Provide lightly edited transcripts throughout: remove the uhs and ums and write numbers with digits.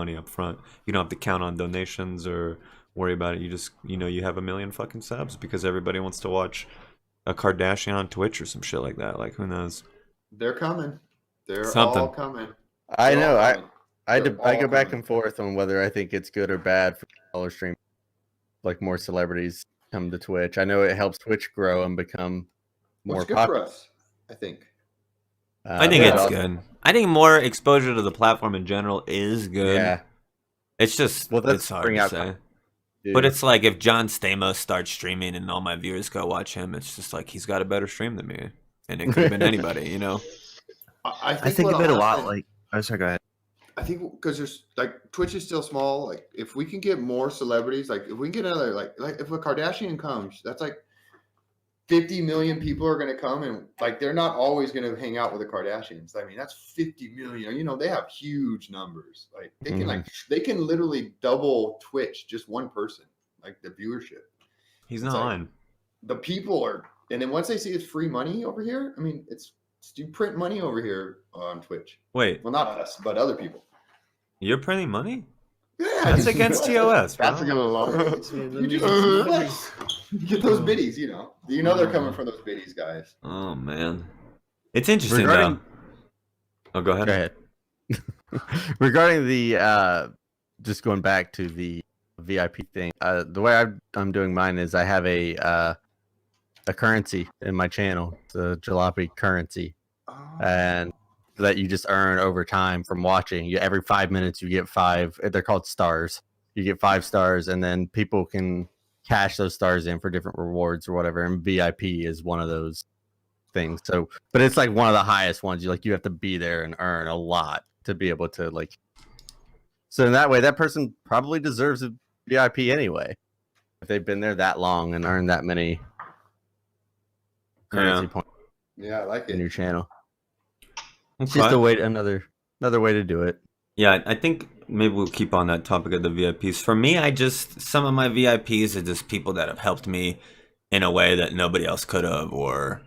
money up front. You don't have to count on donations or worry about it. You just, you have a million fucking subs because everybody wants to watch a Kardashian on Twitch or some shit like that. Like, who knows? They're coming. They're Something. all coming. I know. I coming. go back and forth on whether I think it's good or bad for color stream. Like more celebrities come to Twitch. I know it helps Twitch grow and become more good popular. for us, I think. I think it's good. I think more exposure to the platform in general is good. Yeah. It's just, it's hard to say. But it's like if John Stamos starts streaming and all my viewers go watch him, it's just like he's got a better stream than me. And it could have been anybody, you know? I think a bit a lot like... Oh, sorry, go ahead. I think because there's like Twitch is still small. Like if we can get more celebrities, like if we can get another like if a Kardashian comes, that's like 50 million people are going to come, and like they're not always going to hang out with the Kardashians. I mean, that's 50 million. You know, they have huge numbers. Like they can they can literally double Twitch, just one person, like the viewership. He's not lying. The people are, and then once they see it's free money over here, I mean, you print money over here on Twitch. Wait. Well, not us, but other people. You're printing money? Yeah. That's against TOS. That's a good law. You get those biddies, you know. You know they're coming from those biddies, guys. Oh, man. It's interesting, though. Oh, go ahead. Go ahead. Regarding the, just going back to the VIP thing, the way I'm doing mine is I have a currency in my channel, the Juhlopy currency, and that you just earn over time from watching. Every 5 minutes you get 5. They're called stars. You get 5 stars, and then people can cash those stars in for different rewards or whatever. And VIP is one of those things. So, but it's like one of the highest ones. You have to be there and earn a lot to be able to like. So in that way, that person probably deserves a VIP anyway, if they've been there that long and earned that many currency points. Yeah, I like it in your channel. Okay. Just another way to do it. Yeah, I think maybe we'll keep on that topic of the VIPs. For me, some of my VIPs are just people that have helped me in a way that nobody else could have, or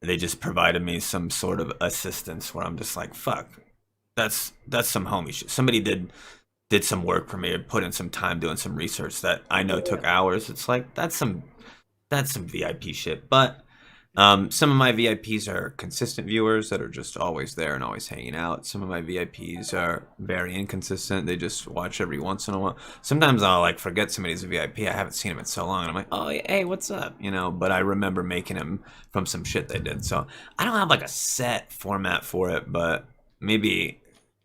they just provided me some sort of assistance where I'm just like, fuck, that's some homie shit. Somebody did some work for me or put in some time doing some research that I know took hours. It's like, that's some VIP shit. But some of my VIPs are consistent viewers that are just always there and always hanging out. Some of my VIPs are very inconsistent. They just watch every once in a while. Sometimes I'll like forget somebody's a VIP. I haven't seen him in so long. And I'm like, oh, hey, what's up? You know, but I remember making him from some shit they did. So I don't have like a set format for it, but maybe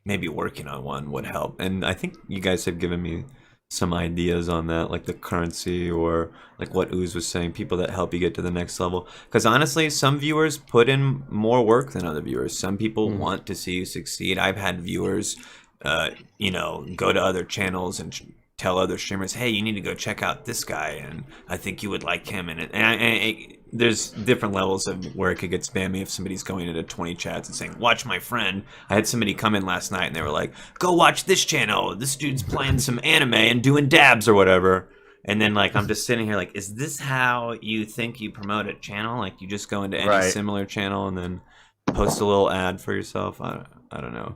working on one would help. And I think you guys have given me some ideas on that, like the currency or like what Ooze was saying, people that help you get to the next level. Because honestly, some viewers put in more work than other viewers. Some people want to see you succeed. I've had viewers, go to other channels and tell other streamers, hey, you need to go check out this guy, and I think you would like him. And there's different levels of where it could get spammy if somebody's going into 20 chats and saying, watch my friend. I had somebody come in last night and they were like, go watch this channel. This dude's playing some anime and doing dabs or whatever. And then like I'm just sitting here like, is this how you think you promote a channel? Like you just go into any similar channel and then post a little ad for yourself? I don't know.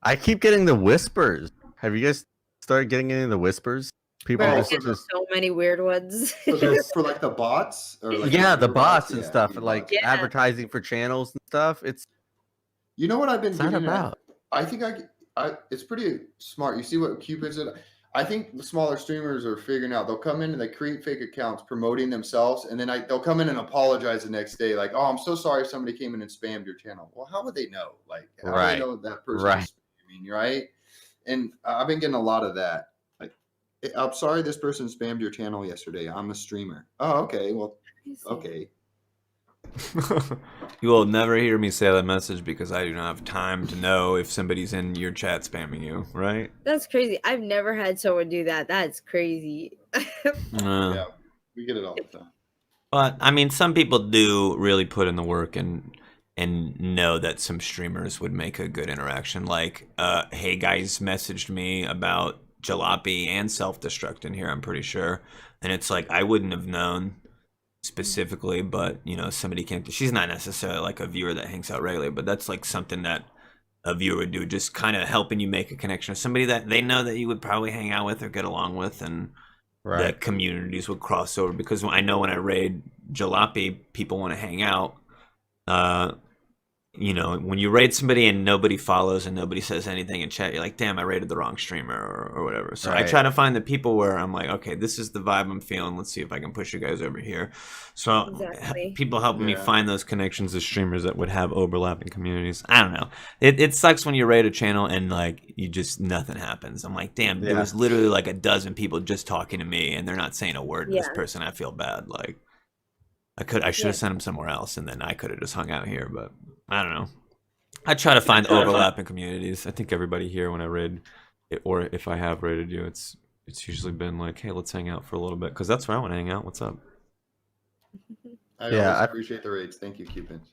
I keep getting the whispers. Have you guys started getting any of the whispers? People just so many weird ones. for like the bots, or like the bots and stuff, like advertising for channels and stuff. It's what I've been not about. I think it's pretty smart. You see what Cewpins did? I think the smaller streamers are figuring out. They'll come in and they create fake accounts promoting themselves, and then they'll come in and apologize the next day, like, "Oh, I'm so sorry, somebody came in and spammed your channel." Well, how would they know? Like, how would they know that person is spamming, right? And I've been getting a lot of that. Like, I'm sorry this person spammed your channel yesterday. I'm a streamer. Oh, okay. Well, okay. You will never hear me say that message because I do not have time to know if somebody's in your chat spamming you, right? That's crazy. I've never had someone do that. That's crazy. Yeah, we get it all the time. But, I mean, some people do really put in the work and know that some streamers would make a good interaction. Like, HeyGuys messaged me about Juhlopy and Self-Destruct in here, I'm pretty sure. And it's like, I wouldn't have known specifically, but, somebody came to... She's not necessarily like a viewer that hangs out regularly, but that's like something that a viewer would do, just kind of helping you make a connection with somebody that they know that you would probably hang out with or get along with, and that communities would cross over. Because I know when I raid Juhlopy, people want to hang out. You know, when you raid somebody and nobody follows and nobody says anything in chat, you're like, damn, I raided the wrong streamer or whatever. So I try to find the people where I'm like, okay, this is the vibe I'm feeling. Let's see if I can push you guys over here. So people helping me find those connections to streamers that would have overlapping communities. I don't know. It sucks when you raid a channel and like you just nothing happens. I'm like, damn, there was literally like a dozen people just talking to me and they're not saying a word to this person. I feel bad. Like I should have sent him somewhere else and then I could have just hung out here, but I don't know. I try to find overlapping communities. I think everybody here, when I raid, or if I have raided you, it's usually been like, hey, let's hang out for a little bit, because that's where I want to hang out. What's up? I always appreciate the raids. Thank you, Cewpins.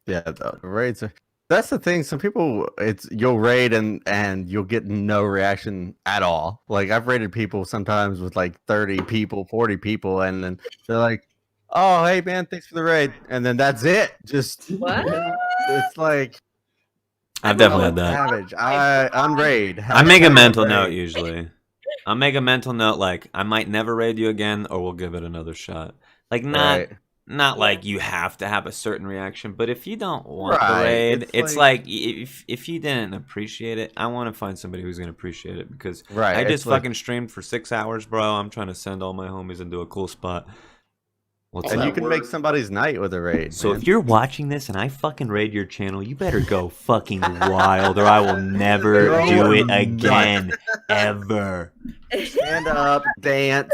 Yeah, the raids are. That's the thing. Some people, you'll raid and you'll get no reaction at all. Like I've raided people sometimes with like 30 people, 40 people, and then they're like, oh, hey man, thanks for the raid, and then that's it. Just what? It's like I've definitely had that. Savage. On raid. I make a mental note usually. I'll make a mental note like I might never raid you again, or we'll give it another shot. Like not like you have to have a certain reaction, but if you don't want the raid, it's like if you didn't appreciate it, I want to find somebody who's gonna appreciate it, because I just fucking streamed for 6 hours, bro. I'm trying to send all my homies into a cool spot. And you can make somebody's night with a raid. So if you're watching this and I fucking raid your channel, you better go fucking wild, or I will never do it again, ever. Stand up, dance,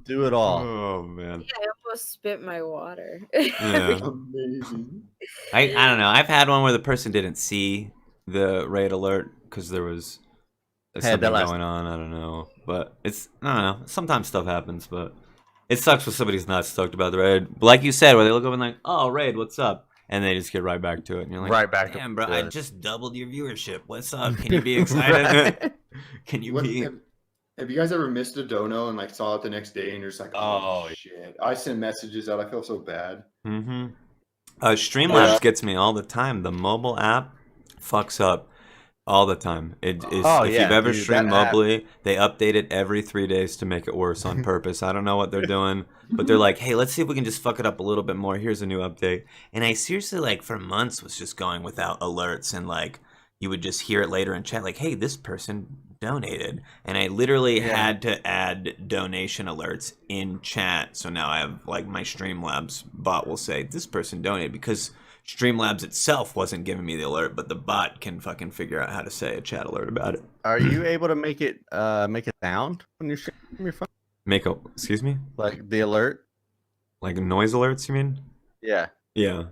do it all. Oh man! Yeah, I almost spit my water. Yeah. Amazing. I don't know. I've had one where the person didn't see the raid alert because there was something going on. I don't know, but I don't know. Sometimes stuff happens, but. It sucks when somebody's not stoked about the raid. But like you said, where they look over and like, oh, raid, what's up? And they just get right back to it. And you're like, damn, bro, I just doubled your viewership. What's up? Can you be excited? Can you be... Have you guys ever missed a dono and like saw it the next day and you're just like, oh shit. I send messages out. I feel so bad. Mm-hmm. Streamlabs gets me all the time. The mobile app fucks up all the time. If you've ever streamed mobily, they update it every 3 days to make it worse on purpose. I don't know what they're doing, but they're like, hey, let's see if we can just fuck it up a little bit more. Here's a new update. And I seriously, like, for months was just going without alerts, and like you would just hear it later in chat, like, hey, this person donated. And I literally had to add donation alerts in chat. So now I have, like, my Streamlabs bot will say, this person donated, because Streamlabs itself wasn't giving me the alert, but the bot can fucking figure out how to say a chat alert about it. Are you able to make it sound when you're streaming from your phone? Excuse me? Like the alert? Like noise alerts, you mean? Yeah. Yeah.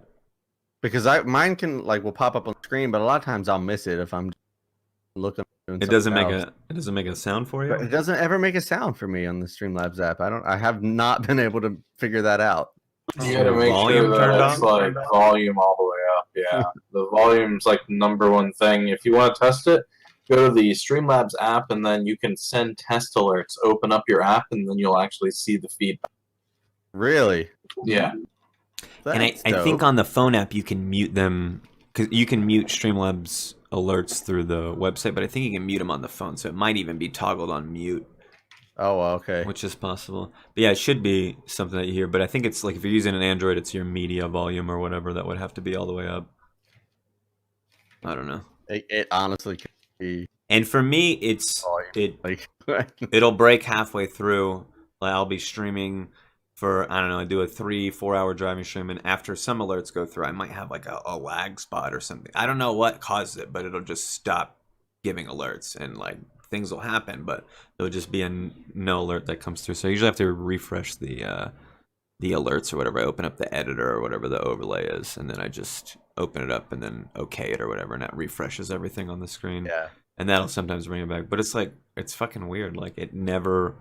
Because mine can will pop up on the screen, but a lot of times I'll miss it if I'm looking. It doesn't make a sound for you? But it doesn't ever make a sound for me on the Streamlabs app. I have not been able to figure that out. You gotta make sure that it's like volume all the way up. Yeah, the volume's like number one thing. If you want to test it, go to the Streamlabs app, and then you can send test alerts. Open up your app, and then you'll actually see the feedback. Really? Yeah. And I think on the phone app you can mute them, because you can mute Streamlabs alerts through the website, but I think you can mute them on the phone, so it might even be toggled on mute. Oh, okay. Which is possible. But yeah, it should be something that you hear. But I think it's like if you're using an Android, it's your media volume or whatever that would have to be all the way up. I don't know. It honestly could be. And for me, it'll break halfway through. Like I'll be streaming for, I don't know, I do a 3-4 hour driving stream, and after some alerts go through, I might have like a lag spot or something. I don't know what causes it, but it'll just stop giving alerts, and like things will happen, but there'll just be no alert that comes through. So I usually have to refresh the alerts or whatever. I open up the editor or whatever the overlay is, and then I just open it up and then okay it or whatever, and that refreshes everything on the screen. Yeah. And that'll sometimes bring it back. But it's fucking weird. Like it never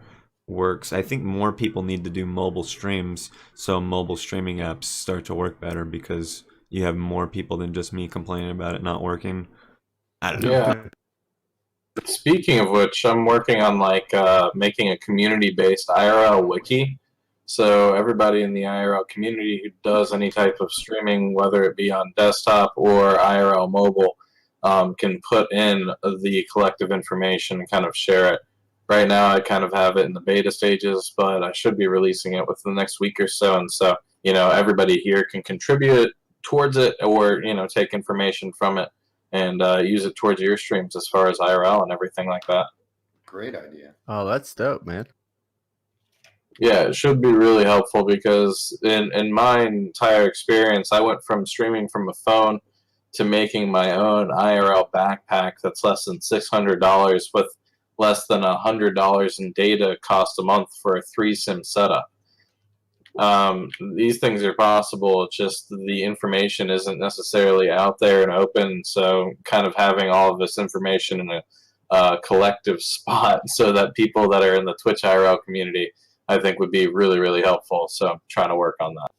works. I think more people need to do mobile streams so mobile streaming apps start to work better, because you have more people than just me complaining about it not working. I don't know. Yeah. Speaking of which, I'm working on making a community-based IRL wiki So everybody in the IRL community who does any type of streaming, whether it be on desktop or IRL mobile, can put in the collective information and kind of share it. Right now, I kind of have it in the beta stages, but I should be releasing it within the next week or so. And so, everybody here can contribute towards it, or take information from it and use it towards your streams as far as IRL and everything like that. Great idea. Oh, that's dope, man. Yeah, it should be really helpful because in my entire experience, I went from streaming from a phone to making my own IRL backpack that's less than $600 with less than $100 in data cost a month for a 3-sim setup. These things are possible, it's just the information isn't necessarily out there and open, so kind of having all of this information in a collective spot so that people that are in the Twitch IRL community, I think, would be really, really helpful. So I'm trying to work on that.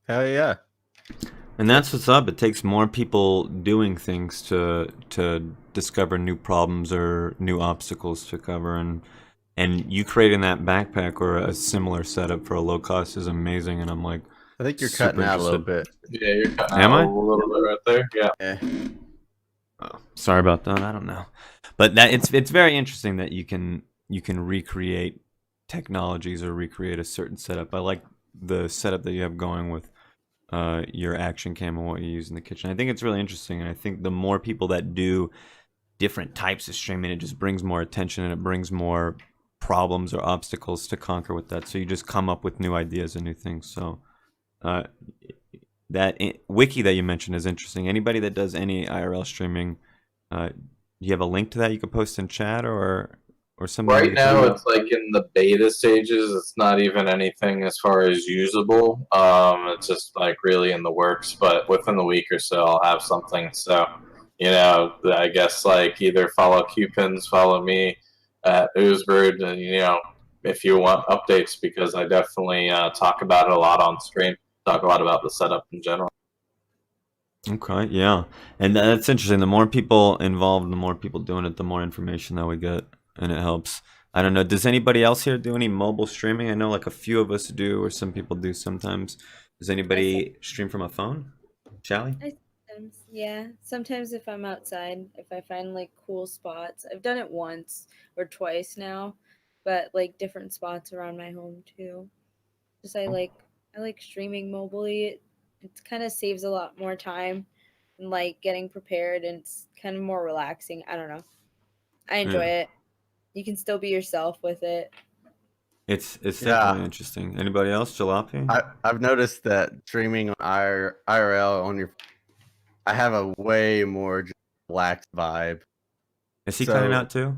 Hell yeah. And that's what's up. It takes more people doing things to discover new problems or new obstacles to cover. And you creating that backpack or a similar setup for a low cost is amazing. And I'm like, I think you're super cutting out a little bit. Yeah, you're cutting Am out I? a little bit right there. Yeah. Yeah. oh, sorry about that. I don't know. But that it's very interesting that you can recreate technologies or recreate a certain setup. I like the setup that you have going with your action cam and what you use in the kitchen. I think it's really interesting, and I think the more people that do different types of streaming, it just brings more attention and it brings more problems or obstacles to conquer with that. So you just come up with new ideas and new things. So that wiki that you mentioned is interesting. Anybody that does any IRL streaming, do you have a link to that you could post in chat or something? Right now, it's like in the beta stages. It's not even anything as far as usable. It's just like really in the works. But within the week or so, I'll have something. So, I guess like either follow Cewpins, follow me at Oozebrood, and if you want updates, because I definitely talk about it a lot on stream. Talk a lot about the setup in general. Okay, yeah, and that's interesting. The more people involved, the more people doing it, the more information that we get. And it helps. I don't know. Does anybody else here do any mobile streaming? I know like a few of us do, or some people do sometimes. Does anybody stream from a phone? Shally? Yeah. Sometimes if I'm outside, if I find like cool spots, I've done it once or twice now, but like different spots around my home too. Just I like streaming mobily. It kind of saves a lot more time and like getting prepared, and it's kind of more relaxing. I don't know. I enjoy it. You can still be yourself with it. It's definitely interesting. Anybody else? Juhlopy? I've noticed that streaming on IRL on your, I have a way more just relaxed vibe. Is he cutting out too?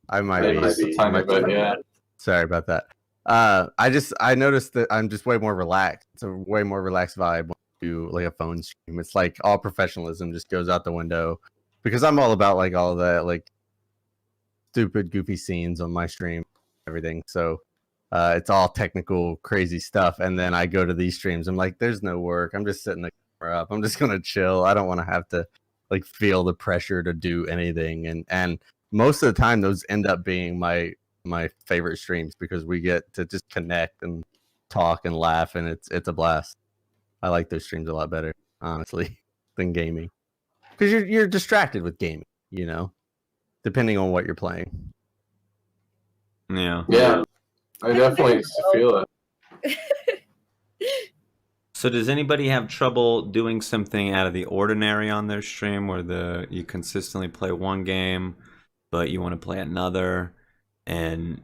I might It might be tiny bit, yeah. Sorry about that. I noticed that I'm just way more relaxed. It's a way more relaxed vibe when you do like a phone stream. It's like all professionalism just goes out the window, because I'm all about like all that like stupid goofy scenes on my stream, everything. So it's all technical crazy stuff, and then I go to these streams, I'm like, there's no work, I'm just setting the camera up, I'm just gonna chill. I don't want to have to like feel the pressure to do anything, and most of the time those end up being my favorite streams, because we get to just connect and talk and laugh, and it's a blast. I like those streams a lot better, honestly, than gaming, because you're distracted with gaming, depending on what you're playing. Yeah. Yeah, I definitely feel it. So does anybody have trouble doing something out of the ordinary on their stream, where you consistently play one game, but you want to play another, and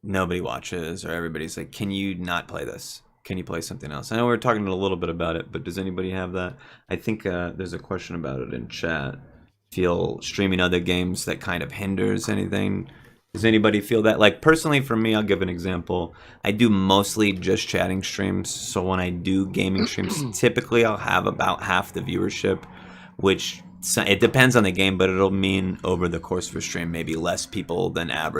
nobody watches, or everybody's like, can you not play this? Can you play something else? I know we were talking a little bit about it, but does anybody have that? I think there's a question about it in chat. Feel streaming other games that kind of hinders anything? Does anybody feel that? Like personally for me, I'll give an example. I do mostly just chatting streams. So when I do gaming streams, typically I'll have about half the viewership, which it depends on the game, but it'll mean over the course of a stream, maybe less people than average.